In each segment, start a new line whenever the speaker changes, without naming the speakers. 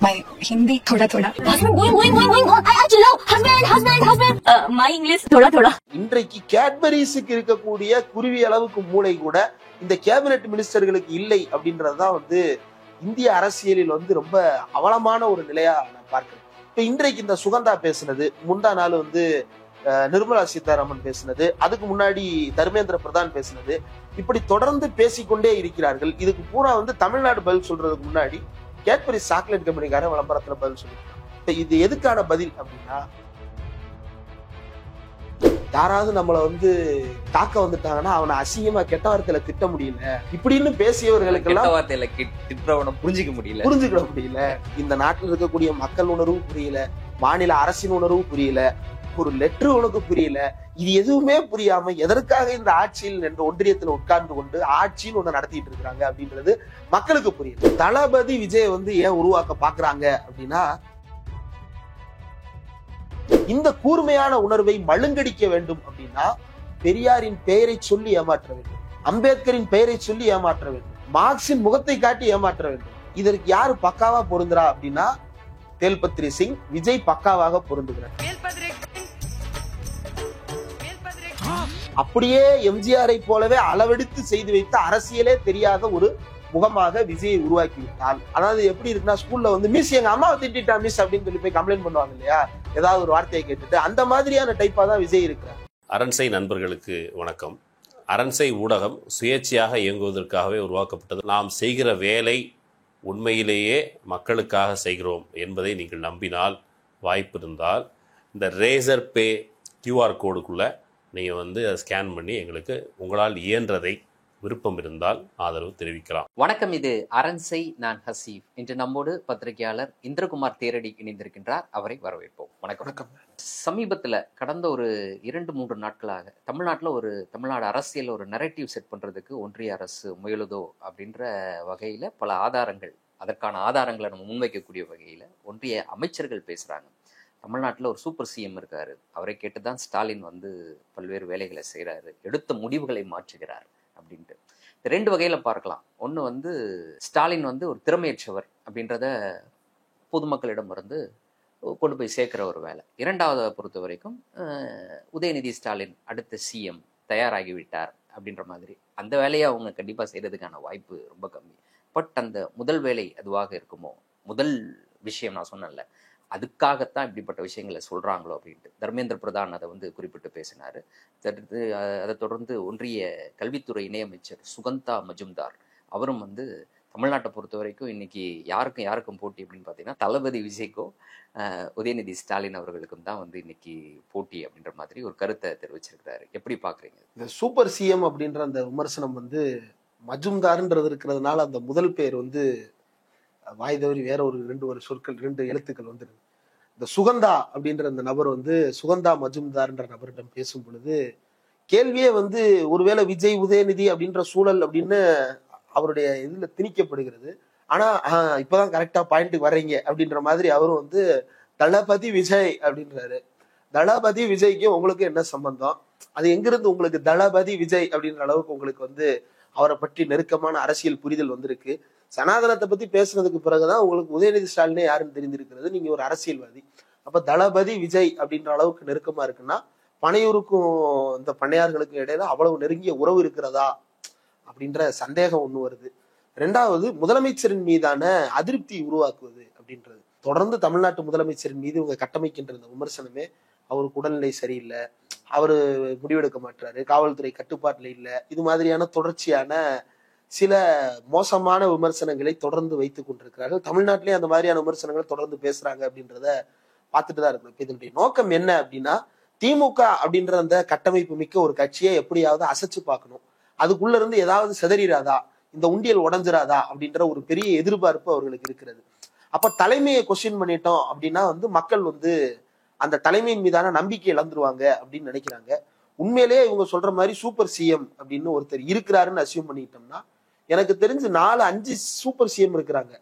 My Hindi thoda thoda.
Husband, going. I actually love husband. My English thoda.
இன்றைக்கு கேட்பரிஸுக்கு இருக்கக்கூடிய குருவி அளவுக்கு மூளை கூட இந்த கேபினெட் மினிஸ்டர்களுக்கு இல்லை அப்படின்றதுதான் இந்திய அரசியலில் ரொம்ப அவலமான ஒரு நிலையா நான் பார்க்கிறேன். இப்ப இன்றைக்கு இந்த சுகந்தா பேசுனது, முந்தா நாள் நிர்மலா சீதாராமன் பேசினது, அதுக்கு முன்னாடி தர்மேந்திர பிரதான் பேசினது, இப்படி தொடர்ந்து பேசிக்கொண்டே இருக்கிறார்கள். இதுக்கு பூரா தமிழ்நாடு பதில் சொல்றதுக்கு முன்னாடி கேட்பரி சாக்லேட் கம்பெனிக்கார விளம்பரத்துல பதில் சொல்லிருக்காங்க. இது எதுக்கான பதில் அப்படின்னா, யாராவது நம்மள தாக்க வந்துட்டாங்கன்னா அவனை அசிங்கமா கெட்ட வார்த்தையில திட்ட முடியல இப்படின்னு பேசியவர்களுக்கெல்லாம் புரிஞ்சுக்கிட முடியல. இந்த நாட்டில் இருக்கக்கூடிய மக்கள் உணர்வு புரியல, மாநில அரசின் உணர்வு புரியல, ஒரு லெட்டர் உனக்கு புரியல. இது எதுவுமே புரியாம எதற்காக இந்த ஆட்சியில் என்ற ஒன்றியத்துல உட்கார்ந்து கொண்டு ஆட்சின்னு ஒண்ணு நடத்திட்டு இருக்காங்க அப்படின்றது மக்களுக்கு புரியல. தளபதி விஜய் ஏன் உருவாக்க பாக்குறாங்க அப்படின்னா, இந்த கூர்மையான உணர்வை மழுங்கடிக்க வேண்டும் அப்படின்னா பெரியாரின் பெயரை சொல்லி ஏமாற்ற வேண்டும், அம்பேத்கரின் பெயரை சொல்லி ஏமாற்ற வேண்டும், மார்க்சின் முகத்தை காட்டி ஏமாற்ற வேண்டும். இதற்கு யாரு பக்காவா பொருந்துறா அப்படின்னா தேல்பத்ரி சிங். விஜய் பக்காவாக பொருந்துகிறார். அப்படியே எம்ஜிஆரை போலவே அளவெடுத்து செய்து வைத்த அரசியலே தெரியாத ஒரு முகமாக விஜயை உருவாக்கி விட்டால், அதாவது எப்படி இருக்குன்னா, ஸ்கூல்ல மிஸ் எங்க அம்மாவை திட்டா மிஸ் அப்படின்னு சொல்லி போய் கம்ப்ளைண்ட் பண்ணுவாங்க இல்லையா, ஏதாவது ஒரு வார்த்தையை கேட்டுட்டு, அந்த மாதிரியான டைப்பா தான் விஜய் இருக்கிறார்.
அரண்சை நண்பர்களுக்கு வணக்கம். அரண்சை ஊடகம் சுயேட்சையாக இயங்குவதற்காகவே உருவாக்கப்பட்டது. நாம் செய்கிற வேலை உண்மையிலேயே மக்களுக்காக செய்கிறோம் என்பதை நீங்கள் நம்பினால், வாய்ப்பு இருந்தால் இந்த ரேசர் பே கியூஆர் கோடுக்குள்ளே நீங்கள் அதை ஸ்கேன் பண்ணி எங்களுக்கு உங்களால் இயன்றதை விருப்பம் இருந்தால் ஆதரவு தெரிவிக்கலாம்.
வணக்கம், இது அரண்சை. நான் ஹசீப். இன்று நம்மோடு பத்திரிகையாளர் இந்திரகுமார் தேரடி இணைந்திருக்கின்றார். அவரை வரவேற்போம். வணக்கம். சமீபத்தில் கடந்த ஒரு 2-3 நாட்களாக தமிழ்நாடு அரசியல் ஒரு நரேட்டிவ் செட் பண்ணுறதுக்கு ஒன்றிய அரசு முயலுதோ அப்படின்ற வகையில் பல ஆதாரங்கள், அதற்கான ஆதாரங்களை நம்ம முன்வைக்கக்கூடிய வகையில் ஒன்றிய அமைச்சர்கள் பேசுகிறாங்க. தமிழ்நாட்டில் ஒரு சூப்பர் சிஎம் இருக்காரு, அவரை கேட்டு தான் ஸ்டாலின் பல்வேறு வேலைகளை செய்கிறாரு, எடுத்த முடிவுகளை மாற்றுகிறார் அப்படின்ட்டு. இந்த 2 வகையில் பார்க்கலாம். ஒன்று ஸ்டாலின் ஒரு திறமையற்றவர் அப்படின்றத பொதுமக்களிடம் கொண்டு போய் சேர்க்கிற ஒரு வேலை. இரண்டாவதை பொறுத்த வரைக்கும் உதயநிதி ஸ்டாலின் அடுத்த சிஎம் தயாராகிவிட்டார் அப்படின்ற மாதிரி அந்த வேலையை அவங்க கண்டிப்பாக செய்கிறதுக்கான வாய்ப்பு ரொம்ப கம்மி. பட் அந்த முதல் வேலை அதுவாக இருக்குமோ, முதல் விஷயம் நான் சொன்னேன்ல, அதுக்காகத்தான் இப்படிப்பட்ட விஷயங்களை சொல்கிறாங்களோ அப்படின்ட்டு தர்மேந்திர பிரதான் அதை குறிப்பிட்டு பேசினார். அதை தொடர்ந்து ஒன்றிய கல்வித்துறை இணையமைச்சர் சுகந்தா மஜும்தார் அவரும் தமிழ்நாட்டை பொறுத்த வரைக்கும் இன்னைக்கு யாருக்கும் போட்டி அப்படின்னு பார்த்தீங்கன்னா தளபதி விஜய்க்கோ உதயநிதி ஸ்டாலின் அவர்களுக்கும் தான் இன்னைக்கு போட்டி அப்படின்ற மாதிரி ஒரு கருத்தை தெரிவிச்சிருக்கிறாரு. எப்படி பார்க்குறீங்க?
இந்த சூப்பர் சிஎம் அப்படின்ற அந்த விமர்சனம் மஜும்தார்ன்றது இருக்கிறதுனால அந்த முதல் பேர் வாய் தவறி வேற ஒரு 2 எழுத்துக்கள் வந்துருக்கு. இந்த சுகந்தா அப்படின்ற அந்த நபர் சுகந்தா மஜும்தார்ன்ற நபரிடம் பேசும் பொழுது கேள்வியே ஒருவேளை விஜய் உதயநிதி அப்படின்ற சூழல் அப்படின்னு அவருடைய இதுல திணிக்கப்படுகிறது. ஆனா இப்பதான் கரெக்டா பாயிண்ட்டுக்கு வர்றீங்க அப்படின்ற மாதிரி அவரும் தளபதி விஜய் அப்படின்றாரு. தளபதி விஜய்க்கு உங்களுக்கு என்ன சம்பந்தம்? அது எங்கிருந்து உங்களுக்கு தளபதி விஜய் அப்படின்ற அளவுக்கு உங்களுக்கு அவரை பற்றி நெருக்கமான அரசியல் புரிதல் வந்திருக்கு. சனாதனத்தை பத்தி பேசுனதுக்கு பிறகுதான் உங்களுக்கு உதயநிதி ஸ்டாலினே யாருன்னு தெரிஞ்சிருக்கிறது. நீங்க ஒரு அரசியல்வாதி. அப்ப தளபதி விஜய் அப்படின்ற அளவுக்கு நெருக்கமா இருக்குன்னா பனையூருக்கும் இந்த பண்ணையார்களுக்கும் இடையில அவ்வளவு நெருங்கிய உறவு இருக்கிறதா அப்படின்ற சந்தேகம் ஒண்ணு வருது. 2வது, முதலமைச்சரின் மீதான அதிருப்தி உருவாக்குவது அப்படின்றது. தொடர்ந்து தமிழ்நாட்டு முதலமைச்சரின் மீது இவங்க கட்டமைக்கின்ற இந்த விமர்சனமே அவருக்கு உடல்நிலை சரியில்லை, அவரு முடிவெடுக்க மாட்டாரு, காவல்துறை கட்டுப்பாட்டுல இல்லை, இது மாதிரியான தொடர்ச்சியான சில மோசமான விமர்சனங்களை தொடர்ந்து வைத்துக் கொண்டிருக்கிறார்கள். தமிழ்நாட்டிலேயே அந்த மாதிரியான விமர்சனங்களை தொடர்ந்து பேசுறாங்க அப்படின்றத பார்த்துட்டு தான் இருக்கணும். இதனுடைய நோக்கம் என்ன அப்படின்னா, திமுக அப்படின்ற அந்த கட்டமைப்பு மிக்க ஒரு கட்சியை எப்படியாவது அசைச்சு பார்க்கணும், அதுக்குள்ள இருந்து ஏதாவது சிதறிடாதா, இந்த உண்டியல் உடஞ்சிராதா அப்படின்ற ஒரு பெரிய எதிர்பார்ப்பு அவர்களுக்கு இருக்கிறது. அப்ப தலைமையை கொஸ்டின் பண்ணிட்டோம் அப்படின்னா மக்கள் அந்த தலைமையின் மீதான நம்பிக்கை இழந்துருவாங்க அப்படின்னு நினைக்கிறாங்க. உண்மையிலேயே இவங்க சொல்ற மாதிரி சூப்பர் சிஎம் அப்படின்னு ஒருத்தர் இருக்கிறாருன்னு அசியூம் பண்ணிட்டோம்னா, எனக்கு தெரிஞ்சு 4-5 சூப்பர் சிஎம் இருக்கிறாங்க.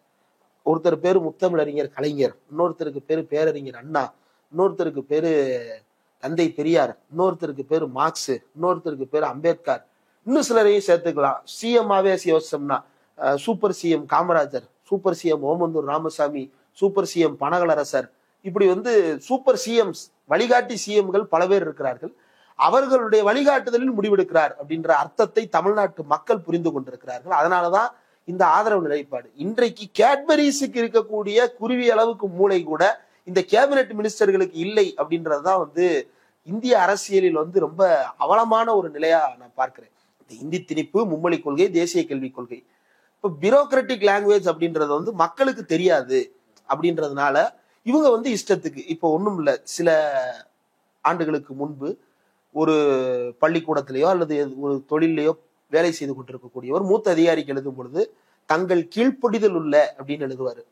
ஒருத்தர் பேரு முத்தமிழறிஞர் கலைஞர், இன்னொருத்தருக்கு பேரு பேரறிஞர் அண்ணா, இன்னொருத்தருக்கு பேரு தந்தை பெரியார், இன்னொருத்தருக்கு பேரு மார்க்ஸ், இன்னொருத்தருக்கு பேரு அம்பேத்கர், இன்னும் சிலரையும் சேர்த்துக்கலாம். சிஎம்மாவே யோசிச்சோம்னா super CM Kamarajar, super CM Omandur Ramasamy, super CM Panagalarasar, இப்படி வந்து சூப்பர் சிஎம்ஸ், வழிகாட்டி சிஎம்கள் பல பேர் இருக்கிறார்கள். அவர்களுடைய வழிகாட்டுதலில் முடிவெடுக்கிறார் அப்படின்ற அர்த்தத்தை தமிழ்நாட்டு மக்கள் புரிந்து கொண்டிருக்கிறார்கள். அதனாலதான் இந்த ஆதரவு நிலைப்பாடு. இன்றைக்கு கேட்பரிஸுக்கு இருக்கக்கூடிய குருவி அளவுக்கு மூளை கூட இந்த கேபினெட் மினிஸ்டர்களுக்கு இல்லை அப்படின்றதுதான் வந்து இந்திய அரசியலில் வந்து ரொம்ப அவலமான ஒரு நிலையா நான் பார்க்கிறேன். இந்த இந்தி திணிப்பு, மும்மொழி கொள்கை, தேசிய கல்விக் கொள்கை, இப்ப பியூரோக்ராட்டிக் லாங்குவேஜ் அப்படின்றது வந்து மக்களுக்கு தெரியாது அப்படின்றதுனால இவங்க வந்து இஷ்டத்துக்கு, இப்போ ஒண்ணும் இல்ல, சில ஆண்டுகளுக்கு முன்பு ஒரு பள்ளிக்கூடத்திலேயோ அல்லது ஒரு தொழிலையோ வேலை செய்து கொண்டிருக்கக்கூடியவர் மூத்த அதிகாரிக்கு எழுதும் பொழுது தங்கள் கீழ்ப்படிதல் உள்ள அப்படின்னு எழுதுவாரு.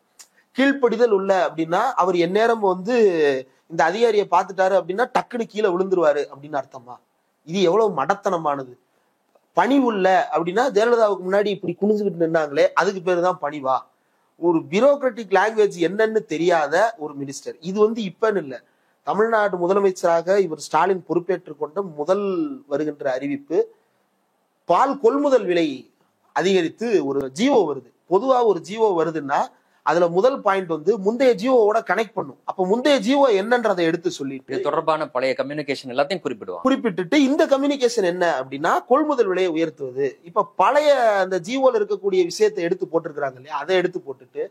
கீழ்ப்படிதல் உள்ள அப்படின்னா அவர் எந்நேரம் வந்து இந்த அதிகாரியை பார்த்துட்டாரு அப்படின்னா டக்குன்னு கீழே விழுந்துருவாரு அப்படின்னு அர்த்தமா? இது எவ்வளவு மடத்தனமானது. பணிவுள்ள அப்படின்னா ஜெயலலிதாவுக்கு முன்னாடி இப்படி குனிஞ்சுக்கிட்டு நின்னாங்களே, அதுக்கு பேரு தான் பணிவா? ஒரு பியூரோக்ராட்டிக் லாங்குவேஜ் என்னன்னு தெரியாத ஒரு மினிஸ்டர். இது வந்து இப்பன்னு இல்லை, தமிழ்நாடு முதலமைச்சராக இவர் ஸ்டாலின் பொறுப்பேற்றுக் கொண்ட முதல் வருகின்ற அறிவிப்பு, பால் கொள்முதல் விலை அதிகரித்து ஒரு ஜியோ வருது. பொதுவா ஒரு ஜியோ வருதுன்னா அதுல முதல் பாயிண்ட் வந்து முந்தைய ஜியோவோட கனெக்ட் பண்ணும். அப்ப முந்தைய ஜியோ என்னன்றதை எடுத்து சொல்லிட்டு
தொடர்பான பழைய கம்யூனிகேஷன் எல்லாத்தையும் குறிப்பிட்டுட்டு இந்த கம்யூனிகேஷன் என்ன அப்படின்னா கொள்முதல் விலையை உயர்த்துவது. இப்ப பழைய அந்த ஜியோல இருக்கக்கூடிய விஷயத்தை எடுத்து போட்டிருக்கிறாங்க இல்லையா, அதை எடுத்து போட்டுட்டு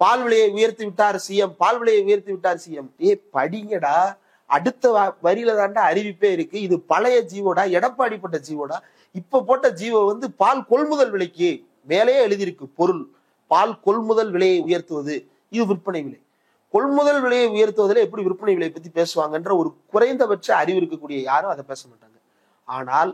பால் விலையை உயர்த்தி விட்டார் சிஎம், பால் விலையை உயர்த்தி விட்டார் சிஎம். படிங்கடா, அடுத்த வரியில தாண்டா அறிவிப்பே இருக்கு. இது பழைய ஜீவோடா, எடப்பாடி போட்ட ஜீவோடா. இப்ப போட்ட ஜீவோ வந்து பால் கொள்முதல் விலைக்கு மேலேயே எழுதியிருக்கு பொருள். பால் கொள்முதல் விலையை உயர்த்துவது, இது விற்பனை விலை. கொள்முதல் விலையை உயர்த்துவதில் எப்படி விற்பனை விலையை பத்தி பேசுவாங்கன்ற ஒரு குறைந்தபட்ச அறிவு இருக்கக்கூடிய யாரும் அதை பேச மாட்டாங்க. ஆனால்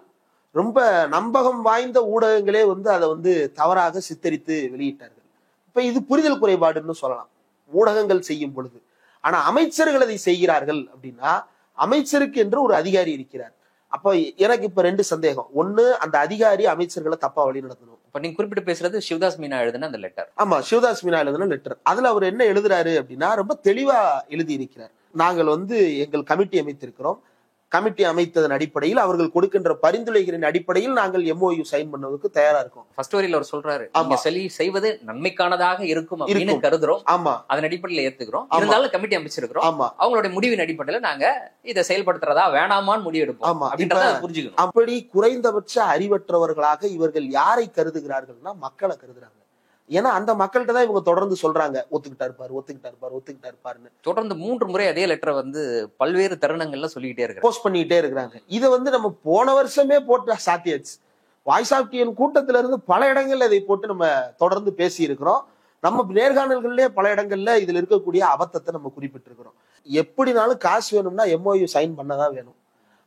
ரொம்ப நம்பகம் வாய்ந்த ஊடகங்களே வந்து அதை வந்து தவறாக சித்தரித்து வெளியிட்டார்கள். இப்ப இது புரிதல் குறைபாடுன்னு சொல்லலாம் ஊடகங்கள் செய்யும் பொழுது. ஆனா அமைச்சர்கள் அதை செய்கிறார்கள் அப்படின்னா அமைச்சருக்கு என்று ஒரு அதிகாரி இருக்கிறார். அப்ப எனக்கு இப்ப ரெண்டு சந்தேகம். ஒண்ணு, அந்த அதிகாரி அமைச்சர்களை தப்பா வழி நடத்தணும். இப்ப நீங்க குறிப்பிட்டு பேசுறது சிவதாஸ் மீனா எழுதின அந்த லெட்டர்.
ஆமா, சிவதாஸ் மீனா எழுதின லெட்டர். அதுல அவர் என்ன எழுதுறாரு அப்படின்னா ரொம்ப தெளிவா எழுதி இருக்கிறார். நாங்கள் வந்து எங்கள் கமிட்டி அமைத்திருக்கிறோம், கமிட்டி அமைத்ததன் அடிப்படையில் அவர்கள் கொடுக்கின்ற பரிந்துரைகளின் அடிப்படையில் நாங்கள் MOU சைன் பண்ணதுக்கு தயாரா இருக்கோம்.
ஃபர்ஸ்ட் வரியில அவர் சொல்றாரு, நீங்க செய்வது நன்மைக்கானதாக இருக்கும் அப்படின்னு கருதுறோம்.
ஆமா,
அதன் அடிப்படையில் ஏத்துக்கிறோம். இருந்தாலும் கமிட்டி அமைச்சிருக்கிறோம்.
ஆமா,
அவங்களுடைய முடிவின் அடிப்படையில நாங்க இதை செயல்படுத்துறதா வேணாமான்னு முடிவெடுப்போம்.
ஆமா,
அப்படின்றத புரிஞ்சுக்கணும்.
அப்படி குறைந்தபட்ச அறிவற்றவர்களாக இவர்கள் யாரை கருதுகிறார்கள்னா மக்களை கருதுறாங்க. ஏன்னா அந்த மக்கள்கிட்ட தான் இவங்க தொடர்ந்து சொல்றாங்க ஒத்துக்கிட்டா இருப்பாருன்னு.
தொடர்ந்து 3 முறை அதே லெட்டரை வந்து பல்வேறு தருணங்கள்ல சொல்லிக்கிட்டே இருக்காங்க,
போஸ்ட் பண்ணிக்கிட்டே இருக்கிறாங்க. இதை வந்து நம்ம போன வருஷமே போட்டு சாத்தியாச்சு. வாய்ஸ் ஆஃப் டிஎன் கூட்டத்தில இருந்து பல இடங்கள்ல இதை போட்டு நம்ம தொடர்ந்து பேசி இருக்கிறோம். நம்ம நேர்காணல்கள்லயே பல இடங்கள்ல இதுல இருக்கக்கூடிய அபத்தத்தை நம்ம குறிப்பிட்டிருக்கிறோம். எப்படினாலும் காசு வேணும்னா MOU சைன் பண்ணதான் வேணும்.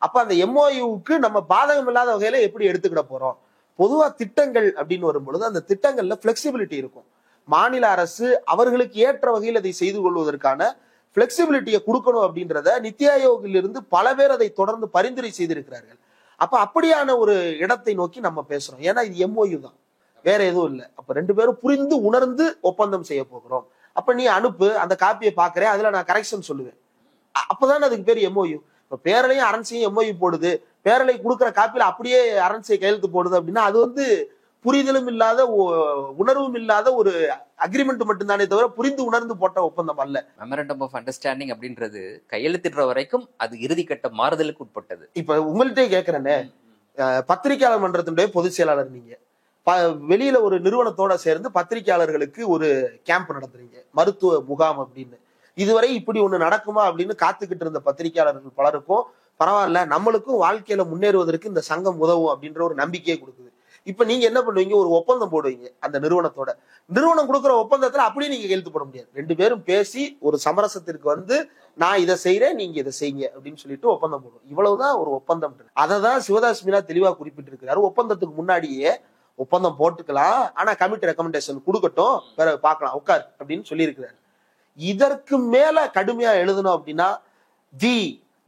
அப்ப அந்த MOUக்கு நம்ம பாதகம் இல்லாத வகையில எப்படி எடுத்துக்கிட போறோம்? பொதுவா திட்டங்கள் அப்படின்னு வரும்பொழுது அந்த திட்டங்கள்ல பிளெக்சிபிலிட்டி இருக்கும். மாநில அரசு அவர்களுக்கு ஏற்ற வகையில் அதை செய்து கொள்வதற்கான பிளெக்சிபிலிட்டியை கொடுக்கணும் அப்படின்றத நித்தி ஆயோகில் இருந்து பல பேர் அதை தொடர்ந்து பரிந்துரை செய்திருக்கிறார்கள். அப்ப அப்படியான ஒரு இடத்தை நோக்கி நம்ம பேசுறோம். ஏன்னா இது MOU தான், வேற எதுவும் இல்லை. அப்ப 2 பேரும் புரிந்து உணர்ந்து ஒப்பந்தம் செய்ய போகிறோம். அப்ப நீ அனுப்பு, அந்த காப்பியை பாக்குறேன், அதுல நான் கரெக்ஷன் சொல்லுவேன். அப்பதான் அதுக்கு பேர் MOU. இப்ப பேரலையும் அரண்சையும் MOU போடுது, பேரலை கொடுக்குற காப்பியில அப்படியே அரண்சை கையெழுத்து போடுது அப்படின்னா அது வந்து புரிதலும் இல்லாத உணர்வும் இல்லாத ஒரு அக்ரிமெண்ட் மட்டும்தானே தவிர புரிந்து உணர்ந்து போட்ட ஒப்பந்தம் அல்ல.
மெமரண்டம் ஆஃப் அண்டர்ஸ்டாண்டிங் அப்படின்றது கையெழுத்திடுற வரைக்கும் அது இறுதிக்கட்ட மாறுதலுக்கு உட்பட்டது.
இப்ப உங்கள்கிட்டே கேட்கிறேன்னு, பத்திரிகையாளர் மன்றத்தினுடைய பொதுச் செயலாளர் நீங்க, வெளியில ஒரு நிறுவனத்தோட சேர்ந்து பத்திரிகையாளர்களுக்கு ஒரு கேம்ப் நடத்துறீங்க, மருத்துவ முகாம் அப்படின்னு. இதுவரை இப்படி ஒண்ணு நடக்குமா அப்படின்னு காத்துக்கிட்டு இருந்த பத்திரிகையாளர்கள் பலருக்கும் பரவாயில்ல, நம்மளுக்கும் வாழ்க்கையில முன்னேறுவதற்கு இந்த சங்கம் உதவும் அப்படின்ற ஒரு நம்பிக்கையை கொடுக்குது. இப்ப நீங்க என்ன பண்ணுவீங்க? ஒரு ஒப்பந்தம் போடுவீங்க அந்த நிறுவனத்தோட. நிறுவனம் கொடுக்குற ஒப்பந்தத்துல அப்படியே நீங்க கையெழுத்து போட முடியாது. 2 பேரும் பேசி ஒரு சமரசத்திற்கு வந்து நான் இதை செய்யறேன், நீங்க இதை செய்யுங்க அப்படின்னு சொல்லிட்டு ஒப்பந்தம் போடுவோம். இவ்வளவுதான் ஒரு ஒப்பந்தம். அதை தான் சிவதாஸ் மீனா தெளிவா குறிப்பிட்டு இருக்கிறாரு. ஒப்பந்தத்துக்கு முன்னாடியே ஒப்பந்தம் போட்டுக்கலாம், ஆனா கமிட்டி ரெக்கமெண்டேஷன் கொடுக்கட்டும், வேற பார்க்கலாம், உட்கார் அப்படின்னு சொல்லி இருக்கிறாரு. இதற்கு மேல கடுமையா எழுதணும் அப்படின்னா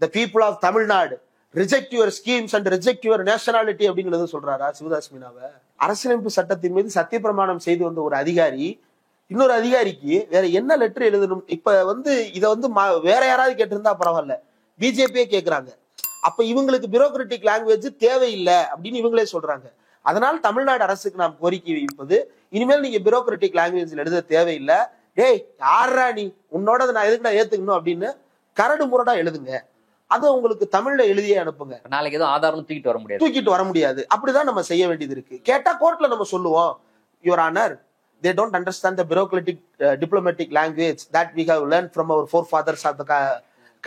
the people of Tamil Nadu reject your schemes and reject your nationality அப்படின்னு சொல்றாரா சிவதாஸ் மீனாவை? அரசியலமைப்பு சட்டத்தின் மீது சத்தியப்பிரமாணம் செய்து வந்த ஒரு அதிகாரி இன்னொரு அதிகாரிக்கு வேற என்ன லெட்டர் எழுதணும்? இப்ப வந்து இதை வந்து வேற யாராவது கேட்டிருந்தா பரவாயில்ல, பிஜேபியே கேட்கிறாங்க. அப்ப இவங்களுக்கு பியூரோக்ராட்டிக் லாங்குவேஜ் தேவையில்லை அப்படின்னு இவங்களே சொல்றாங்க. அதனால் தமிழ்நாடு அரசுக்கு நாம் கோரிக்கை வைப்பது, இனிமேல் நீங்க பியூரோக்ராட்டிக் லாங்குவேஜ்ல எழுத தேவையில்லை, டேய் யாரா நீ, உன்னோட நான் எதுக்குடா ஏத்துக்கணும் அப்படின்னு கரடு முரடா எழுதுங்க. அது உங்களுக்கு தமிழ்ல எழுதியே அனுப்புங்க.
நாளைக்கு எதுவும் ஆதாரம் தூக்கிட்டு வர முடியாது.
அப்படிதான் நம்ம செய்ய வேண்டியது இருக்கு. கேட்டா கோர்ட்ல நம்ம சொல்லுவோம், your honour, they don't understand the bureaucratic diplomatic language that we have learned from our forefathers of the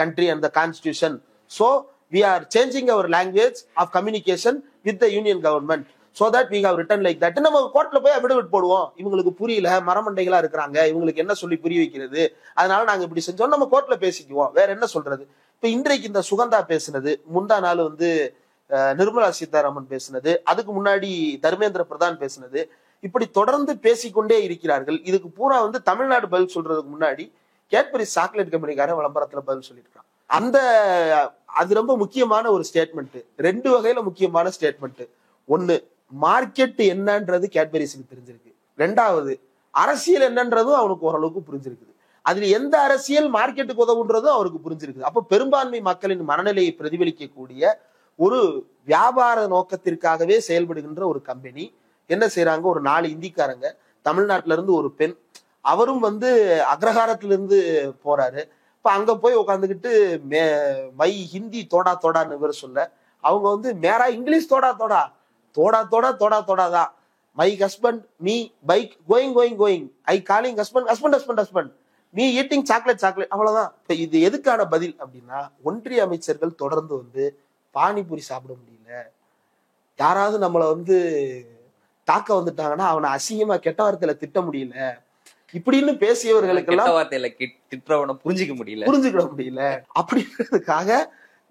country and the constitution, so we are changing our language of communication with the union government so that we have written like that. நம்ம கோர்ட்ல போய் affidavit போடுவோம், இவங்களுக்கு புரியல, மரமண்டைகளா இருக்கிறாங்க, இவங்களுக்கு என்ன சொல்லி புரிய வைக்கிறது, அதனால நாங்க இப்படி செஞ்சோம், நம்ம கோர்ட்ல பேசிக்குவோம், வேற என்ன சொல்றது. இப்ப இன்றைக்கு இந்த சுகந்தா பேசினது, முந்தா நாள் நிர்மலா சீதாராமன் பேசினது, அதுக்கு முன்னாடி தர்மேந்திர பிரதான் பேசினது, இப்படி தொடர்ந்து பேசிக்கொண்டே இருக்கிறார்கள். இதுக்கு பூரா தமிழ்நாடு பதில் சொல்றதுக்கு முன்னாடி கேட்பரி சாக்லேட் கம்பெனிக்காரன் விளம்பரத்துல பதில் சொல்லியிருக்கான். அது ரொம்ப முக்கியமான ஒரு ஸ்டேட்மெண்ட். ரெண்டு வகையில முக்கியமான ஸ்டேட்மெண்ட். ஒன்னு, மார்க்கெட் என்னன்றது கேட்பரிஸுக்கு தெரிஞ்சிருக்கு. ரெண்டாவது, அரசியல் என்னன்றதும் அவனுக்கு ஓரளவுக்கு புரிஞ்சிருக்குது. அதுல எந்த அரசியல் மார்க்கெட்டுக்கு உதவுன்றதும் அவருக்கு புரிஞ்சிருக்குது. அப்ப பெரும்பான்மை மக்களின் மனநிலையை பிரதிபலிக்கக்கூடிய ஒரு வியாபார நோக்கத்திற்காகவே செயல்படுகின்ற ஒரு கம்பெனி என்ன செய்யறாங்க, ஒரு 4 இந்திக்காரங்க, தமிழ்நாட்டுல இருந்து ஒரு பெண், அவரும் அக்ரஹாரத்திலிருந்து போறாரு. இப்ப அங்க போய் உட்காந்துக்கிட்டு மை ஹிந்தி தோடா தோடான்னு இவர் சொல்ல, அவங்க மேரா இங்கிலீஷ் தோடா தோடா தோடா தோடா தோடா தோடாதான். My husband me bike going going going, I calling husband husband husband husband, me eating chocolate chocolate, அவ்வளவுதான். இப்ப இது எதுக்கான பதில் அப்படின்னா, ஒன்றிய அமைச்சர்கள் தொடர்ந்து பானிபூரி சாப்பிட முடியல, யாராவது நம்மளை தாக்க வந்துட்டாங்கன்னா அவனை அசிங்கமா கெட்ட வார்த்தையில திட்ட முடியல, இப்படின்னு பேசியவர்களுக்கெல்லாம் புரிஞ்சுக்கிட முடியல அப்படின்றதுக்காக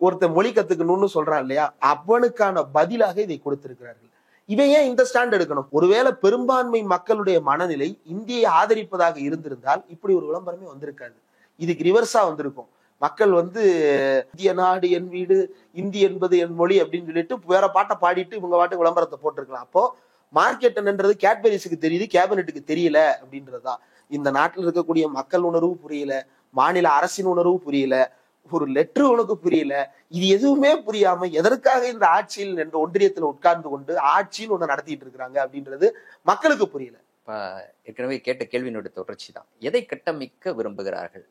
ஒருத்தர் மொழி கத்துக்கணும்னு சொல்றான் இல்லையா, அவனுக்கான பதிலாக இதை கொடுத்திருக்கிறார்கள். இவன் ஏன் இந்த ஸ்டாண்ட் எடுக்கணும்? ஒருவேளை பெரும்பான்மை மக்களுடைய மனநிலை இந்தியை ஆதரிப்பதாக இருந்திருந்தால் இப்படி ஒரு விளம்பரமே வந்திருக்காது. இதுக்கு ரிவர்ஸா வந்திருக்கும். மக்கள் இந்திய நாடு என் வீடு, இந்தி என்பது என் மொழி அப்படின்னு சொல்லிட்டு வேற பாட்டை பாடிட்டு இவங்க பாட்டு விளம்பரத்தை போட்டிருக்கலாம். அப்போ மார்க்கெட் என்னன்றது கேட்பரிஸுக்கு தெரியுது, கேபினெட்டுக்கு தெரியல அப்படின்றதுதான். இந்த நாட்டில் இருக்கக்கூடிய மக்கள் உணர்வு புரியல, மாநில அரசின் உணர்வு புரியல, ஒரு லெட்டர் உனக்கு புரியல, இது எதுவுமே புரியாம எதற்காக இந்த ஆட்சியில் என்ற ஒன்றியத்துல உட்கார்ந்து கொண்டு ஆட்சின்னு ஒண்ணு நடத்திட்டு இருக்கிறாங்க அப்படின்றது மக்களுக்கு புரியல.
ஏற்கனவே கேட்ட கேள்வியினுடைய தொடர்ச்சி தான், எதை கட்டமைக்க விரும்புகிறார்கள்?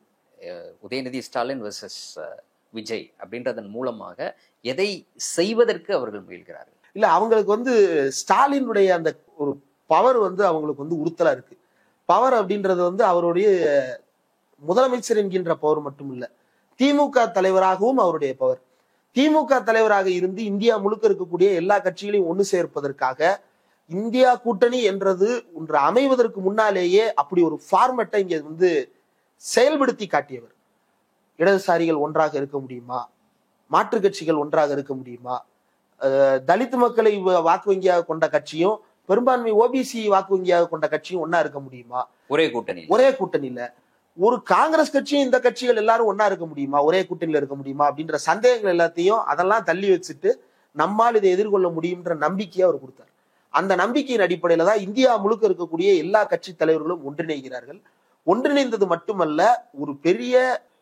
உதயநிதி ஸ்டாலின் வெர்சஸ் விஜய் அப்படின்றதன் மூலமாக எதை செய்வதற்கு அவர்கள் முயல்கிறார்கள்?
இல்ல, அவங்களுக்கு ஸ்டாலினுடைய அந்த ஒரு பவர் அவங்களுக்கு உறுத்தலா இருக்கு. பவர் அப்படின்றது அவருடைய முதலமைச்சர் என்கின்ற பவர் மட்டும் இல்ல, திமுக தலைவராகவும் அவருடைய பவர். திமுக தலைவராக இருந்து இந்தியா முழுக்க இருக்கக்கூடிய எல்லா கட்சிகளையும் ஒண்ணு சேர்ப்பதற்காக இந்தியா கூட்டணி என்றது ஒன்று அமைவதற்கு முன்னாலேயே அப்படி ஒரு ஃபார்மேட்டை இங்க செயல்படுத்தி காட்டியவர். இடதுசாரிகள் ஒன்றாக இருக்க முடியுமா? மாற்று கட்சிகள் ஒன்றாக இருக்க முடியுமா? தலித் மக்களை வாக்கு வங்கியாக கொண்ட கட்சியும் பெரும்பான்மை ஓபிசி வாக்கு வங்கியாக கொண்ட கட்சியும் ஒன்னா இருக்க முடியுமா?
ஒரே
கூட்டணியில ஒரு காங்கிரஸ் கட்சியும் இந்த கட்சிகள் எல்லாரும் ஒன்னா இருக்க முடியுமா? ஒரே கூட்டணியில இருக்க முடியுமா? அப்படின்ற சந்தேகங்கள் எல்லாத்தையும் அதெல்லாம் தள்ளி வச்சுட்டு நம்மால் இதை எதிர்கொள்ள முடியும்ன்ற நம்பிக்கையை அவர் கொடுத்தார். அந்த நம்பிக்கையின் அடிப்படையில தான் இந்தியா முழுக்க இருக்கக்கூடிய எல்லா கட்சி தலைவர்களும் ஒன்றிணைகிறார்கள். ஒன்றிணைந்தது மட்டுமல்ல, ஒரு பெரிய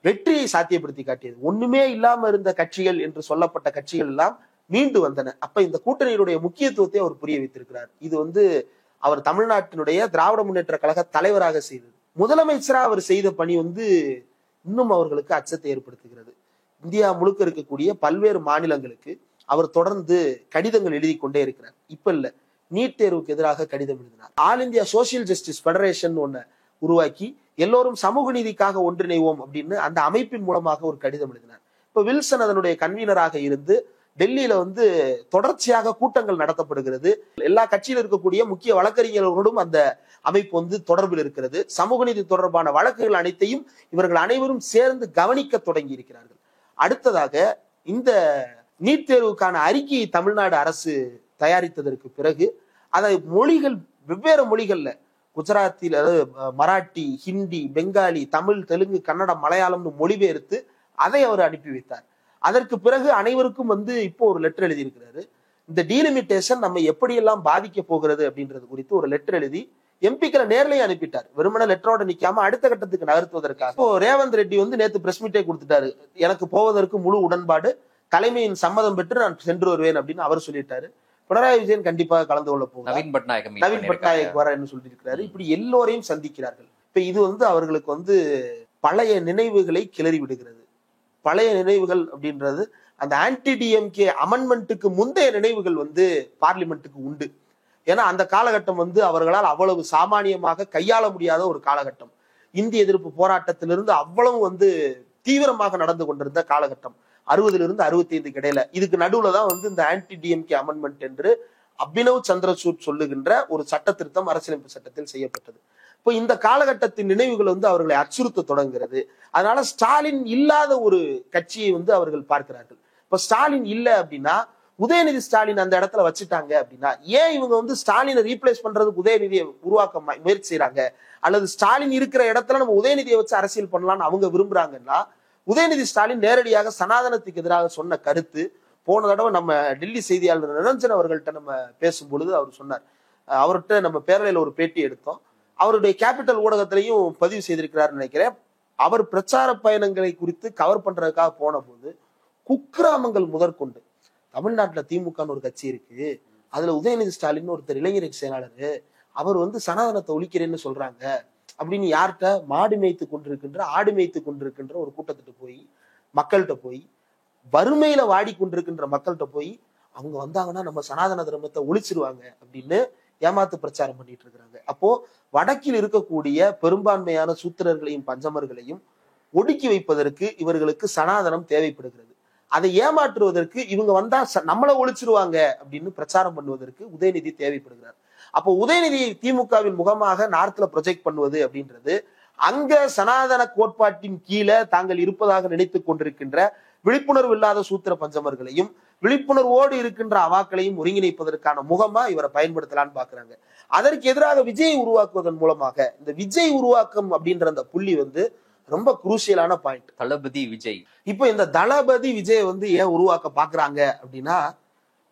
வெற்றியை சாத்தியப்படுத்தி காட்டியது. ஒண்ணுமே இல்லாம இருந்த கட்சிகள் என்று சொல்லப்பட்ட கட்சிகள் எல்லாம் மீண்டு வந்தன. அப்ப இந்த கூட்டணியினுடைய முக்கியத்துவத்தை அவர் புரிய வைத்திருக்கிறார். இது அவர் தமிழ்நாட்டினுடைய திராவிட முன்னேற்ற கழக தலைவராக செய்தது. முதலமைச்சரா அவர் செய்த பணி இன்னும் அவர்களுக்கு அச்சத்தை ஏற்படுத்துகிறது. இந்தியா முழுக்க இருக்கக்கூடிய பல்வேறு மாநிலங்களுக்கு அவர் தொடர்ந்து கடிதங்கள் எழுதி கொண்டே இருக்கிறார். இப்ப இல்ல, நீட் தேர்வுக்கு எதிராக கடிதம் எழுதினார். All India social justice federation ஒண்ணு உருவாக்கி எல்லோரும் சமூக நீதிக்காக ஒன்றிணைவோம் அப்படின்னு அந்த அமைப்பின் மூலமாக ஒரு கடிதம் எழுதினார். இப்ப வில்சன் அதனுடைய கன்வீனராக இருந்து டெல்லியில தொடர்ச்சியாக கூட்டங்கள் நடத்தப்படுகிறது. எல்லா கட்சியில இருக்கக்கூடிய முக்கிய வழக்கறிஞர்களோடும் அந்த அமைப்பு தொடர்பில் இருக்கிறது. சமூக நீதி தொடர்பான வழக்குகள் அனைத்தையும் இவர்கள் அனைவரும் சேர்ந்து கவனிக்க தொடங்கி இருக்கிறார்கள். அடுத்ததாக இந்த நீட் தேர்வுக்கான அறிக்கையை தமிழ்நாடு அரசு தயாரித்ததற்கு பிறகு அதை மொழிகள், வெவ்வேறு மொழிகள்ல, குஜராத்தில் மராட்டி, ஹிந்தி, பெங்காலி, தமிழ், தெலுங்கு, கன்னடம், மலையாளம்னு மொழிபெயர்த்து அதை அவர் அனுப்பி வைத்தார். அதற்கு பிறகு அனைவருக்கும் இப்போ ஒரு லெட்டர் எழுதி இருக்கிறாரு. இந்த டீலிமிட்டேஷன் நம்ம எப்படியெல்லாம் பாதிக்க போகிறது அப்படின்றது குறித்து ஒரு லெட்டர் எழுதி எம்பிக்களை நேர்லயே அனுப்பிட்டார். வெறுமன லெட்டரோட நிக்காம அடுத்த கட்டத்துக்கு நகர்த்துவதற்காக. இப்போ ரேவந்த் ரெட்டி நேத்து பிரஸ் மீட்டே கொடுத்துட்டாரு. எனக்கு போவதற்கு முழு உடன்பாடு, தலைமையின் சம்மதம் பெற்று நான் சென்று வருவேன் அப்படின்னு அவர் சொல்லிட்டாரு. பினராயி விஜயன் கண்டிப்பாக கலந்து கொள்ள போகிறார்.
நவீன் பட்நாயக்
வர சொல்லியிருக்கிறாரு. இப்படி எல்லோரையும் சந்திக்கிறார்கள். இப்ப இது அவர்களுக்கு பழைய நினைவுகளை கிளறி விடுகிறது. பழைய நினைவுகள் அப்படின்றது அந்த ஆன்டி டிஎம்கே அமெண்ட்மெண்ட்டுக்கு முந்தைய நினைவுகள் பார்லிமெண்ட்டுக்கு உண்டு. ஏன்னா அந்த காலகட்டம் அவர்களால் அவ்வளவு சாமானியமாக கையாள முடியாத ஒரு காலகட்டம். இந்திய எதிர்ப்பு போராட்டத்திலிருந்து அவ்வளவு தீவிரமாக நடந்து கொண்டிருந்த காலகட்டம் 60 to 65 இடையில. இதுக்கு நடுவுல தான் இந்த ஆன்டி டிஎம்கே அமெண்ட்மெண்ட் என்று அபினவ் சந்திரசூட் சொல்லுகின்ற ஒரு சட்ட திருத்தம் அரசியலமைப்பு சட்டத்தில் செய்யப்பட்டது. இப்போ இந்த காலகட்டத்தின் நினைவுகள் அவர்களை அச்சுறுத்த தொடங்குகிறது. அதனால ஸ்டாலின் இல்லாத ஒரு கட்சியை அவர்கள் பார்க்கிறார்கள். இப்ப ஸ்டாலின் இல்ல அப்படின்னா உதயநிதி ஸ்டாலின் அந்த இடத்துல வச்சுட்டாங்க அப்படின்னா ஏன் இவங்க ஸ்டாலினை ரீப்ளேஸ் பண்றதுக்கு உதயநிதியை உருவாக்க முயற்சி செய்யறாங்க, அல்லது ஸ்டாலின் இருக்கிற இடத்துல நம்ம உதயநிதியை வச்சு அரசியல் பண்ணலாம்னு அவங்க விரும்புறாங்கன்னா, உதயநிதி ஸ்டாலின் நேரடியாக சனாதனத்துக்கு எதிராக சொன்ன கருத்து போன தடவை நம்ம டெல்லி செய்தியாளர் நிரஞ்சன் அவர்கள்ட்ட நம்ம பேசும் பொழுது அவர் சொன்னார். அவர்கிட்ட நம்ம பேரலையில ஒரு பேட்டி எடுத்தோம். அவருடைய கேபிட்டல் ஊடகத்திலையும் பதிவு செய்திருக்கிறார் நினைக்கிறேன். அவர் பிரச்சார பயணங்களை குறித்து கவர் பண்றதுக்காக போன போது குக்கிராமங்கள் முதற்கொண்டு தமிழ்நாட்டுல திமுகன்னு ஒரு கட்சி இருக்கு, அதுல உதயநிதி ஸ்டாலின் ஒருத்தர் இளைஞர் செயலாளர், அவர் சனாதனத்தை ஒழிக்கிறேன்னு சொல்றாங்க அப்படின்னு யார்கிட்ட மாடு மேய்த்து கொண்டிருக்கின்ற ஆடு மேய்த்து கொண்டிருக்கின்ற ஒரு கூட்டத்திட்டு போய் மக்கள்கிட்ட போய் வறுமையில வாடிக்கொண்டிருக்கின்ற மக்கள்கிட்ட போய் அவங்க வந்தாங்கன்னா நம்ம சனாதன தர்மத்தை ஒழிச்சிருவாங்க அப்படின்னு ஏமாத்து பிரச்சாரம் பண்ணிட்டு இருக்கிறாங்க. அப்போ வடக்கில் இருக்கக்கூடிய பெரும்பான்மையான சூத்திரர்களையும் பஞ்சமர்களையும் ஒடுக்கி வைப்பதற்கு இவர்களுக்கு சனாதனம் தேவைப்படுகிறது. அதை ஏமாற்றுவதற்கு இவங்க வந்தா நம்மளை ஒழிச்சிருவாங்க அப்படின்னு பிரச்சாரம் பண்ணுவதற்கு உதயநிதி தேவைப்படுகிறார். அப்போ உதயநிதியை திமுகவின் முகமாக நார்த்ல ப்ரொஜெக்ட் பண்ணுவது அப்படின்றது அங்க சனாதன கோட்பாட்டின் கீழே தாங்கள் இருப்பதாக நினைத்துக் கொண்டிருக்கின்ற விழிப்புணர்வு இல்லாத சூத்திர பஞ்சமர்களையும் விழிப்புணர்வோடு இருக்கின்ற அவாக்களையும் ஒருங்கிணைப்பதற்கான முகமா இவரை பயன்படுத்தலான்னு பாக்குறாங்க. அதற்கு எதிராக விஜய் உருவாக்குவதன் மூலமாக இந்த விஜய் உருவாக்கம் அப்படின்ற அந்த புள்ளி ரொம்ப குரூசியலான பாயிண்ட்.
தளபதி விஜய்
இப்போ இந்த தளபதி விஜய் ஏன் உருவாக்க பாக்குறாங்க அப்படின்னா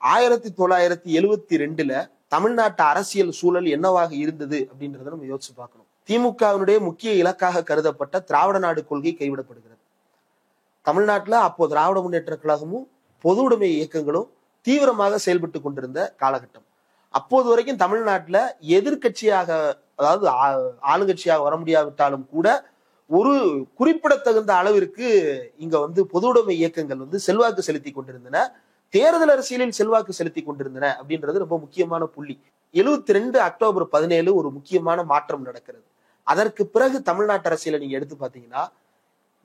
1972 தமிழ்நாட்டு அரசியல் சூழல் என்னவாக இருந்தது அப்படின்றத நம்ம யோசிச்சு பார்க்கணும். திமுகவினுடைய முக்கிய இலக்காக கருதப்பட்ட திராவிட நாடு கொள்கை கைவிடப்படுகிறது. தமிழ்நாட்டுல அப்போ திராவிட முன்னேற்ற கழகமும் பொது உடைமை இயக்கங்களும் தீவிரமாக செயல்பட்டு கொண்டிருந்த காலகட்டம். அப்போது வரைக்கும் தமிழ்நாட்டுல எதிர்கட்சியாக, அதாவது ஆளுங்கட்சியாக வர முடியாவிட்டாலும் கூட ஒரு குறிப்பிடத்தகுந்த அளவிற்கு இங்க பொது உடைமை இயக்கங்கள் செல்வாக்கு செலுத்தி கொண்டிருந்தன, தேர்தல் அரசியலில் செல்வாக்கு செலுத்தி கொண்டிருந்தன அப்படின்றது ரொம்ப முக்கியமான புள்ளி. 72 அக்டோபர் 17 ஒரு முக்கியமான மாற்றம் நடக்கிறது. அதற்கு பிறகு தமிழ்நாட்டு அரசியலை நீங்க எடுத்து பாத்தீங்கன்னா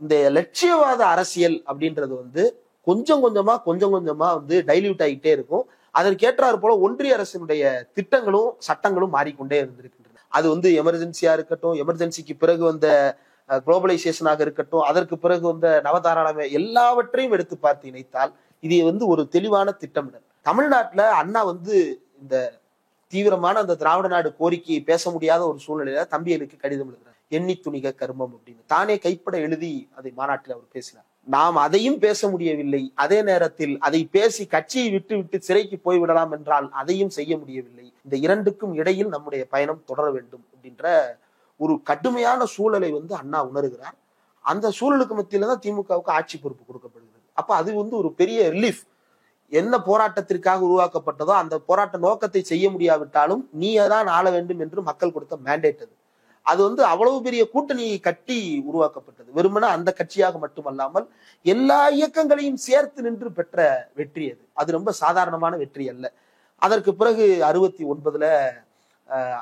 இந்த லட்சியவாத அரசியல் அப்படின்றது கொஞ்சம் கொஞ்சமா டைல்யூட் ஆகிட்டே இருக்கும். அதற்கேற்றாறு போல ஒன்றிய அரசினுடைய திட்டங்களும் சட்டங்களும் மாறிக்கொண்டே இருந்திருக்கின்றன. அது எமர்ஜென்சியா இருக்கட்டும், எமர்ஜென்சிக்கு பிறகு குளோபலைசேஷனாக இருக்கட்டும், அதற்கு பிறகு நவதாராளமே எல்லாவற்றையும் எடுத்து பார்த்து இணைத்தால் இது ஒரு தெளிவான திட்டமிடல். தமிழ்நாட்டுல அண்ணா இந்த தீவிரமான அந்த திராவிட நாடு கோரிக்கையை பேச முடியாத ஒரு சூழ்நிலையில தம்பியனுக்கு கடிதம் எழுதுறார். எண்ணி துணிக கர்மம் அப்படின்னு தானே கைப்பட எழுதி அதை மாநாட்டில் அவர் பேசினார். நாம் அதையும் பேச முடியவில்லை, அதே நேரத்தில் அதை பேசி கட்சியை விட்டு சிறைக்கு போய்விடலாம் என்றால் அதையும் செய்ய முடியவில்லை. இந்த இரண்டுக்கும் இடையில் நம்முடைய பயணம் தொடர வேண்டும் அப்படின்ற ஒரு கடுமையான சூழலை அண்ணா உணர்கிறார். அந்த சூழலுக்கு மத்தியில தான் திமுகவுக்கு ஆட்சி பொறுப்பு கொடுக்கப்படுகிறது. அப்ப அது ஒரு பெரிய ரிலீஃப். என்ன போராட்டத்திற்காக உருவாக்கப்பட்டதோ அந்த போராட்ட நோக்கத்தை செய்ய முடியாவிட்டாலும் நீயே தான் ஆள வேண்டும் என்று மக்கள் கொடுத்த மேண்டேட் அது அவ்வளவு பெரிய கூட்டணியை கட்டி உருவாக்கப்பட்டது. வெறுமனே அந்த கட்சியாக மட்டுமல்லாமல் எல்லா இயக்கங்களையும் சேர்த்து நின்று பெற்ற வெற்றி அது ரொம்ப சாதாரணமான வெற்றி அல்ல. அதற்கு பிறகு 69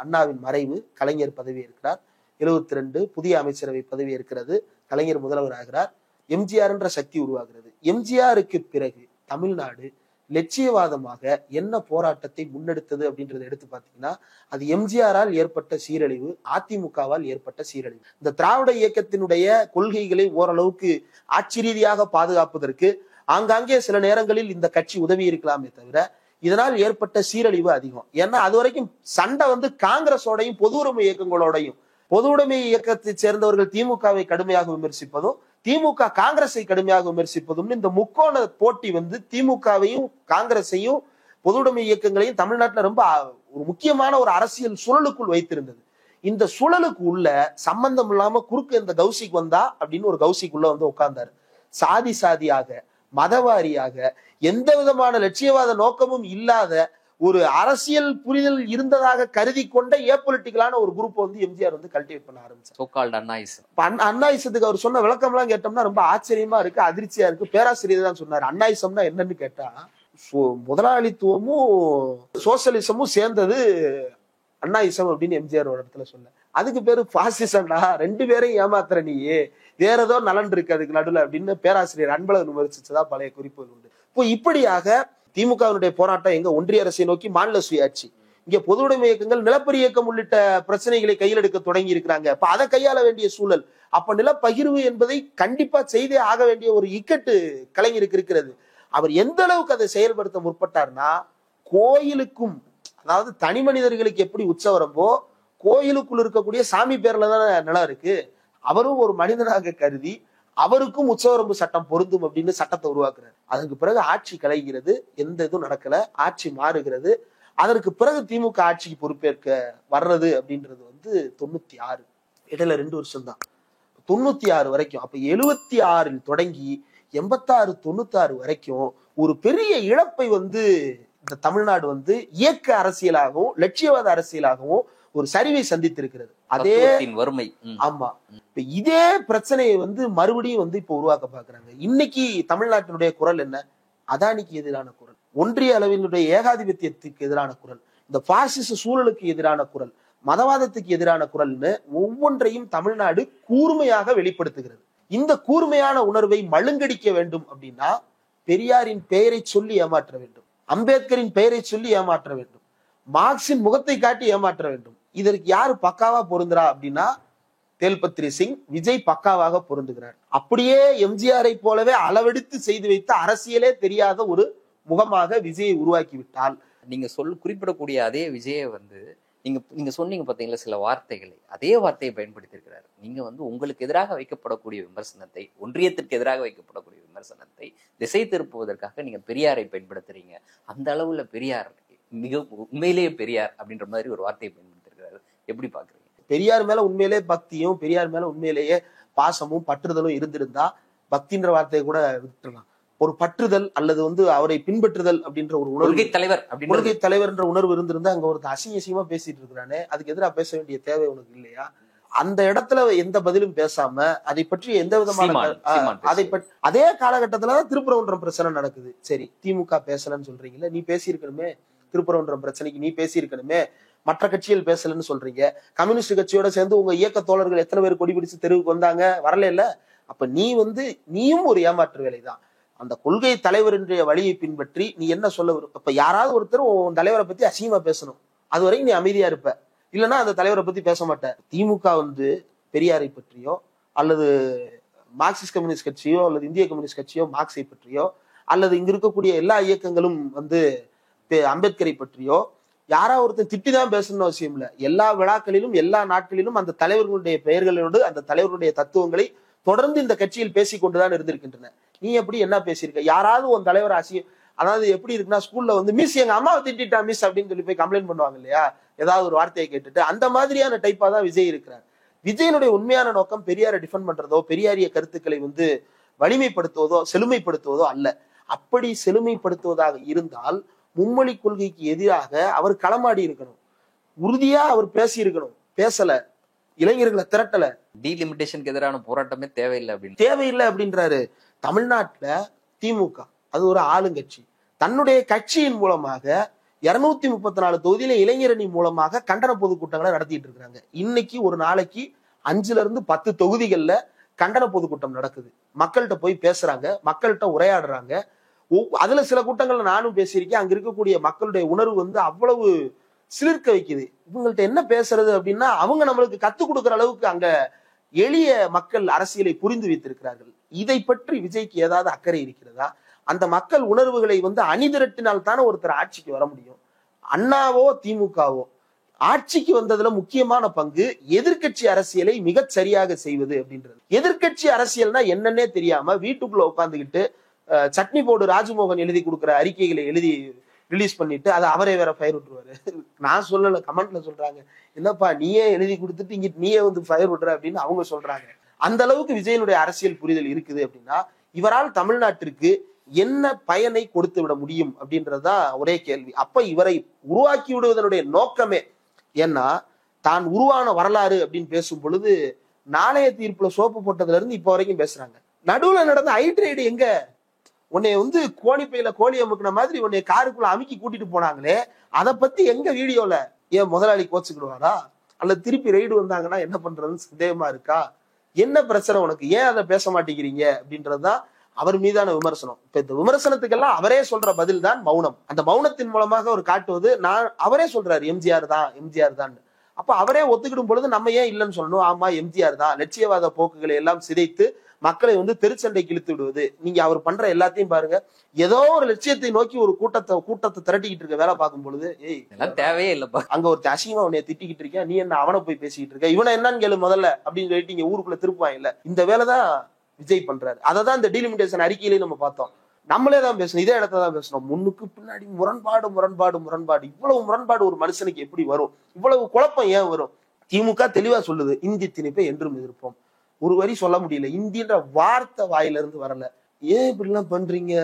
அண்ணாவின் மறைவு, கலைஞர் பதவி இருக்கிறார். 72 புதிய அமைச்சரவை பதவி இருக்கிறது, கலைஞர் முதல்வர் ஆகிறார். எம்ஜிஆர் என்ற சக்தி உருவாகிறது. எம்ஜிஆருக்கு பிறகு தமிழ்நாடு லட்சியவாதமாக என்ன போராட்டத்தை முன்னெடுத்தது அப்படின்றத எடுத்து பார்த்தீங்கன்னா அது எம்ஜிஆரால் ஏற்பட்ட சீரழிவு, அதிமுகவால் ஏற்பட்ட சீரழிவு. இந்த திராவிட இயக்கத்தினுடைய கொள்கைகளை ஓரளவுக்கு ஆட்சி ரீதியாக பாதுகாப்பதற்கு ஆங்காங்கே சில நேரங்களில் இந்த கட்சி உதவி இருக்கலாமே தவிர இதனால் ஏற்பட்ட சீரழிவு அதிகம். ஏன்னா அது வரைக்கும் சண்டை காங்கிரஸோடையும் பொது உடைமை இயக்கங்களோடையும், பொது உடைமை இயக்கத்தை சேர்ந்தவர்கள் திமுகவை கடுமையாக விமர்சிப்பதும் திமுக காங்கிரஸை கடுமையாக விமர்சிப்பதும் இந்த முக்கோண போட்டி திமுகவையும் காங்கிரஸையும் பொது உடைமை இயக்கங்களையும் தமிழ்நாட்டுல ரொம்ப ஒரு முக்கியமான ஒரு அரசியல் சுழலுக்குள் வைத்திருந்தது. இந்த சுழலுக்கு உள்ள சம்பந்தம் இல்லாம குறுக்கு இந்த கௌசிக் வந்தா அப்படின்னு ஒரு கௌசிக்குள்ள உட்கார்ந்தாரு. சாதியாக மதவாரியாக எந்த விதமான லட்சியவாத நோக்கமும் இல்லாத ஒரு அரசியல் புரிதல் இருந்ததாக கருதி கொண்ட ஏபொலிட்டிக்கலான ஒரு குரூப் வந்து எம்ஜிஆர் வந்து கல்டிவேட் பண்ண ஆரம்பிச்சார். அண்ணாயிசத்துக்கு அவர் சொன்ன விளக்கம் எல்லாம் கேட்டோம்னா ரொம்ப ஆச்சரியமா இருக்கு, அதிர்ச்சியா இருக்கு. பேராசிரியர் தான் சொன்னார் அண்ணாயிசம்னா என்னன்னு கேட்டா, முதலாளித்துவமும் சோசியலிசமும் சேர்ந்தது அண்ணாயிசம் அப்படின்னு எம்ஜிஆர் ஒரு இடத்துல சொன்ன. அதுக்கு பேரு பாசிசம்டா, ரெண்டு பேரையும் ஏமாத்துற நீயே, வேற ஏதோ நலன் இருக்கு அதுக்கு நடுவில் அப்படின்னு பேராசிரியர் அன்பழகன் விமர்சிச்சதா பழைய குறிப்புகள் உண்டு. இப்போ இப்படியாக திமுகவினுடைய போராட்டம் எங்க ஒன்றிய அரசை நோக்கி மாநில சுயாட்சி, இங்க பொது உடைமை இயக்கங்கள் நிலப்பரி இயக்கம் உள்ளிட்ட பிரச்சனைகளை கையில் எடுக்க தொடங்கி இருக்கிறாங்க. அப்ப அதை கையாள வேண்டிய சூழல். அப்ப நிலப்பகிர்வு என்பதை கண்டிப்பா செய்தே ஆக வேண்டிய ஒரு இக்கட்டு கலைஞருக்கு இருக்கிறது. அவர் எந்த அளவுக்கு அதை செயல்படுத்த முற்பட்டார்னா, கோயிலுக்கும், அதாவது தனி மனிதர்களுக்கு எப்படி உற்சவரம்போ கோயிலுக்குள் இருக்கக்கூடிய சாமி பேர்ல தான் நிலம் இருக்கு, அவரும் ஒரு மனிதனாக கருதி அவருக்கும் உற்சவரம்பு சட்டம் பொருந்தும் அப்படின்னு சட்டத்தை உருவாக்குறாரு. அதற்கு பிறகு ஆட்சி கலைகிறது, எந்த இதுவும் நடக்கல, ஆட்சி மாறுகிறது. அதற்கு பிறகு திமுக ஆட்சிக்கு பொறுப்பேற்க வர்றது அப்படின்றது வந்து 96, இடையில 2 வருஷம் தான், 96 வரைக்கும். அப்ப 76 தொடங்கி 86 96 வரைக்கும் ஒரு பெரிய இழப்பை வந்து இந்த தமிழ்நாடு வந்து இயக்க அரசியலாகவும் லட்சியவாத அரசியலாகவும் ஒரு சரிவை சந்தித்திருக்கிறது. அதே
வறுமை.
ஆமா, இப்ப இதே பிரச்சனையை வந்து மறுபடியும் வந்து இப்ப உருவாக்க பாக்குறாங்க. இன்னைக்கு தமிழ்நாட்டினுடைய குரல் என்ன? அதானிக்கு எதிரான குரல், ஒன்றிய அளவினுடைய ஏகாதிபத்தியத்துக்கு எதிரான குரல், இந்த பாசிச சூழலுக்கு எதிரான குரல், மதவாதத்துக்கு எதிரான குரல்னு ஒவ்வொன்றையும் தமிழ்நாடு கூர்மையாக வெளிப்படுத்துகிறது. இந்த கூர்மையான உணர்வை மழுங்கடிக்க வேண்டும் அப்படின்னா பெரியாரின் பெயரை சொல்லி ஏமாற்ற வேண்டும், அம்பேத்கரின் பெயரை சொல்லி ஏமாற்ற வேண்டும், மார்க்சின் முகத்தை காட்டி ஏமாற்ற வேண்டும். இதற்கு யாரு பக்காவா பொருந்துறா அப்படின்னா தேல்பத்ரி சிங், விஜய் பக்காவாக பொருந்துகிறார். அப்படியே எம்ஜிஆரை போலவே அளவெடுத்து செய்து வைத்த அரசியலே தெரியாத முகமாக விஜயை உருவாக்கி விட்டால்,
நீங்க குறிப்பிடக்கூடிய அதே விஜயை வந்து நீங்க சொன்னீங்க பாத்தீங்களா சில வார்த்தைகளை, அதே வார்த்தையை பயன்படுத்தி இருக்கிறார். நீங்க வந்து உங்களுக்கு எதிராக வைக்கப்படக்கூடிய விமர்சனத்தை, ஒன்றியத்திற்கு எதிராக வைக்கப்படக்கூடிய விமர்சனத்தை திசை திருப்புவதற்காக நீங்க பெரியாரை பயன்படுத்துறீங்க. அந்த அளவுல பெரியார் மிக உண்மையிலேயே பெரியார் அப்படின்ற மாதிரி ஒரு வார்த்தையை பயன்படுத்திருக்கிறாரு. எப்படி பாக்குறீங்க?
பெரியார் மேல உண்மையிலே பக்தியும் பெரியார் மேல உண்மையிலேயே பாசமும் பற்றுதலும் இருந்திருந்தா பக்தின்ற வார்த்தையை கூட விட்டுறலாம். ஒரு பற்றுதல் அல்லது வந்து அவரை பின்பற்றுதல் அப்படின்ற ஒரு உணர்வு, கொள்கை தலைவர் என்ற உணர்வு இருந்திருந்தா அங்க ஒரு அசிங்கமா பேசிட்டு இருக்கிறானே, அதுக்கு எதிராக பேச வேண்டிய தேவை உனக்கு இல்லையா? அந்த இடத்துல எந்த பதிலும் பேசாம அதை பற்றி எந்த விதமான அதை பற்றி அதே காலகட்டத்துலதான் திருப்பரங்குன்றம் பிரச்சனை நடக்குது. சரி, திமுக பேசலன்னு சொல்றீங்கல்ல, நீ பேசியிருக்கணுமே, திருப்பரங்குன்றம் பிரச்சனைக்கு நீ பேசியிருக்கணுமே, மற்ற கட்சிகள் பேசலன்னு சொல்றீங்க. கம்யூனிஸ்ட் கட்சியோட சேர்ந்து உங்க இயக்க தோழர்கள் எத்தனை பேர் கொடி பிடிச்சு தெருவுக்கு வந்தாங்க? வரல இல்ல. அப்ப நீயும் ஒரு ஏமாற்று வேலைதான். அந்த கொள்கை தலைவரின் வழியை பின்பற்றி நீ என்ன சொல்ல வரும்? இப்ப யாராவது ஒருத்தர் உன் தலைவரை பத்தி அசிங்கமா பேசணும், அது வரைக்கும் நீ அமைதியா இருப்ப, இல்லைன்னா அந்த தலைவரை பத்தி பேச மாட்ட. திமுக வந்து பெரியாரை பற்றியோ அல்லது மார்க்சிஸ்ட் கம்யூனிஸ்ட் கட்சியோ அல்லது இந்திய கம்யூனிஸ்ட் கட்சியோ மார்க்ஸை பற்றியோ அல்லது இங்க இருக்கக்கூடிய எல்லா இயக்கங்களும் வந்து அம்பேத்கரை பற்றியோ யாராவது ஒருத்தர் திட்டிதான் பேசணும்னு அவசியம் இல்லை. எல்லா விழாக்களிலும் எல்லா நாட்களிலும் அந்த தலைவர்களுடைய பெயர்களோடு அந்த தலைவர்களுடைய தத்துவங்களை தொடர்ந்து இந்த கட்சியில் பேசிக்கொண்டுதான் இருந்திருக்கின்றன. நீ எப்படி என்ன பேசியிருக்க? யாராவது உன் தலைவர் அதாவது எப்படி இருக்குன்னா, ஸ்கூல்ல வந்து மிஸ் எங்க அம்மாவை திட்டா மிஸ் அப்படின்னு சொல்லி போய் கம்ப்ளைண்ட் பண்ணுவாங்க இல்லையா, ஏதாவது ஒரு வார்த்தையை கேட்டுட்டு, அந்த மாதிரியான டைப்பா தான் விஜய் இருக்கிறார். விஜயனுடைய உண்மையான நோக்கம் பெரியாரை டிஃபெண்ட் பண்றதோ பெரியாரிய கருத்துக்களை வந்து வலிமைப்படுத்துவதோ செழுமைப்படுத்துவதோ அல்ல. அப்படி செழுமைப்படுத்துவதாக இருந்தால் மும்மொழி கொள்கைக்கு எதிராக அவர் களமாடி இருக்கணும், உறுதியா அவர் பேசி இருக்கணும். பேசல, இளைஞர்களை திரட்டல.
டீலிமிட்டேஷனுக்கு எதிரான போராட்டமே
தேவையில்லை அப்படின்றாரு. தமிழ்நாட்டுல திமுக அது ஒரு ஆளுங்கட்சி, தன்னுடைய கட்சியின் மூலமாக 234 தொகுதியில இளைஞரணி மூலமாக கண்டன பொதுக்கூட்டங்களை நடத்திட்டு இருக்கிறாங்க. இன்னைக்கு ஒரு நாளைக்கு 5-10 தொகுதிகள்ல கண்டன பொதுக்கூட்டம் நடக்குது. மக்கள்கிட்ட போய் பேசுறாங்க, மக்கள்கிட்ட உரையாடுறாங்க. அதுல சில கூட்டங்கள்ல நானும் பேசியிருக்கேன். அங்க இருக்கக்கூடிய மக்களுடைய உணர்வு வந்து அவ்வளவு சிலிர்க்க வைக்குது. இவங்கள்ட்ட என்ன பேசுறது அப்படின்னா, அவங்க நம்மளுக்கு கத்துக் கொடுக்குற அளவுக்கு அங்க எளிய மக்கள் அரசியலை புரிந்து வைத்திருக்கிறார்கள். இதை பற்றி விஜய்க்கு ஏதாவது அக்கறை இருக்கிறதா? அந்த மக்கள் உணர்வுகளை வந்து அணிதிரட்டினால் தானே ஒருத்தர் ஆட்சிக்கு வர முடியும். அண்ணாவோ திமுகவோ ஆட்சிக்கு வந்ததுல முக்கியமான பங்கு எதிர்கட்சி அரசியலை மிக சரியாக செய்வது அப்படின்றது. எதிர்கட்சி அரசியல்னா என்னன்னே தெரியாம வீட்டுக்குள்ள உட்காந்துக்கிட்டு சட்னி போர்டு ராஜ்மோகன் எழுதி கொடுக்குற அறிக்கைகளை எழுதி ரிலீஸ் பண்ணிட்டு அதை அவரே வேற ஃபயர் விட்டுருவாரு. நான் சொல்லல, கமெண்ட்ல சொல்றாங்க, என்னப்பா நீயே எழுதி கொடுத்துட்டு இங்க நீயே வந்து ஃபயர் விடுற அப்படின்னு அவங்க சொல்றாங்க. அந்த அளவுக்கு விஜயனுடைய அரசியல் புரிதல் இருக்குது அப்படின்னா, இவரால் தமிழ்நாட்டிற்கு என்ன பயனை கொடுத்து விட முடியும் அப்படின்றதுதான் ஒரே கேள்வி. அப்ப இவரை உருவாக்கி விடுவதனுடைய நோக்கமே, ஏன்னா தான் உருவான வரலாறு அப்படின்னு பேசும் பொழுது நாளைய தீர்ப்புல சோப்பு போட்டதுல இருந்து இப்ப வரைக்கும் பேசுறாங்க. நடுவுல நடந்த ஹைட்ரைடு எங்க? உன்னை வந்து கோழிப்பையில கோழி அமுக்குன மாதிரி உன்னை காருக்குள்ள அமுக்கி கூட்டிட்டு போனாங்களே, அதை பத்தி எங்க வீடியோல? ஏன் முதலாளி கோச்சுக்கிடுவாரா? அல்லது திருப்பி ரெய்டு வந்தாங்கன்னா என்ன பண்றதுன்னு சந்தேகமா இருக்கா? என்ன பிரச்சனை உனக்கு? ஏன் அதை பேச மாட்டேங்கிறீங்க அப்படின்றதுதான் அவர் மீதான விமர்சனம். இப்ப இந்த விமர்சனத்துக்கெல்லாம் அவரே சொல்ற பதில் தான் மௌனம். அந்த மௌனத்தின் மூலமாக அவர் காட்டுவது, அவரே சொல்றாரு எம்ஜிஆர் தான். அப்ப அவரே ஒத்துக்கிடும் பொழுது நம்ம ஏன் இல்லைன்னு சொல்லணும்? ஆமா, எம்ஜிஆர் தான். லட்சியவாத போக்குகளை எல்லாம் சிதைத்து மக்களை வந்து தெருச்சண்டைக்கு இழுத்து விடுவது. நீங்க அவர் பண்ற எல்லாத்தையும் பாருங்க. ஏதோ ஒரு லட்சியத்தை நோக்கி ஒரு கூட்டத்தை திரட்டிக்கிட்டு இருக்க வேலை பார்க்கும் பொழுது,
தேவையே இல்லப்பா,
அங்க ஒரு அசிங்கமா உன்னைய திட்டிக்கிட்டு இருக்கேன், நீ என்ன அவனை போய் பேசிக்கிட்டு இருக்க, இவனை என்னன்னு கேளு முதல்ல அப்படின்னு சொல்லிட்டு இங்க ஊருக்குள்ள திருப்புவாங்க இல்ல. இந்த வேலைதான் விஜய் பண்றாரு. அததான் இந்த டீலிமிட்டேஷன் அறிக்கையிலேயே நம்ம பார்த்தோம். நம்மளே தான் பேசணும், இதே இடத்துல தான் பேசணும். முன்னுக்கு பின்னாடி முரண்பாடு. இவ்வளவு முரண்பாடு ஒரு மனுஷனுக்கு எப்படி வரும்? இவ்வளவு குழப்பம் ஏன் வரும்? திமுக தெளிவா சொல்லுது, இந்தி திணிப்பை என்றும் எதிர்ப்போம். ஒரு வரி சொல்ல முடியல, இந்தின்ற வார்த்தை வாயில இருந்து வரல. ஏன் இப்படி எல்லாம் பண்றீங்க?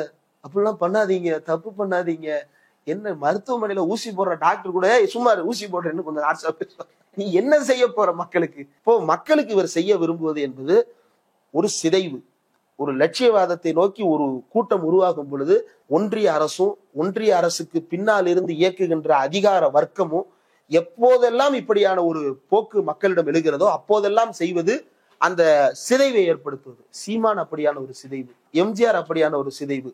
அப்படிலாம் பண்ணாதீங்க, தப்பு பண்ணாதீங்க. என்ன மருத்துவமனையில ஊசி போடுற டாக்டர் கூட சும்மா ஊசி போடுறேன்னு கொஞ்சம் ஆட்சா பேசுவாங்க. நீ என்ன செய்ய போற மக்களுக்கு? இப்போ மக்களுக்கு இவர் செய்ய விரும்புவது என்பது ஒரு சிதைவு. ஒரு லட்சியவாதத்தை நோக்கி ஒரு கூட்டம் உருவாகும் பொழுது ஒன்றிய அரசும் ஒன்றிய அரசுக்கு பின்னால் இருந்து இயக்குகின்ற அதிகார வர்க்கமும் எப்போதெல்லாம் இப்படியான ஒரு போக்கு மக்களிடம் எழுகிறதோ அப்போதெல்லாம் செய்வது அந்த சிதைவை ஏற்படுத்துவது. சீமான் அப்படியான ஒரு சிதைவு, எம்ஜிஆர் அப்படியான ஒரு சிதைவு,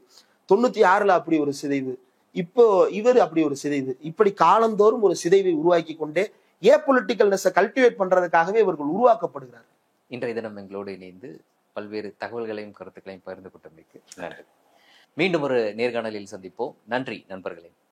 96ல அப்படி ஒரு சிதைவு, இப்போ இவர் அப்படி ஒரு சிதைவு. இப்படி காலந்தோறும் ஒரு சிதைவை உருவாக்கி கொண்டே ஏபொலிட்டிக்கல்னஸை கல்டிவேட் பண்றதுக்காகவே இவர்கள் உருவாக்கப்படுகிறார்.
இன்றைய தினம் எங்களோடு இணைந்து பல்வேறு தகவல்களையும் கருத்துக்களையும் பகிர்ந்து கொண்டமைக்கு நன்றி. மீண்டும் ஒரு நேர்காணலில் சந்திப்போம். நன்றி நண்பர்களே.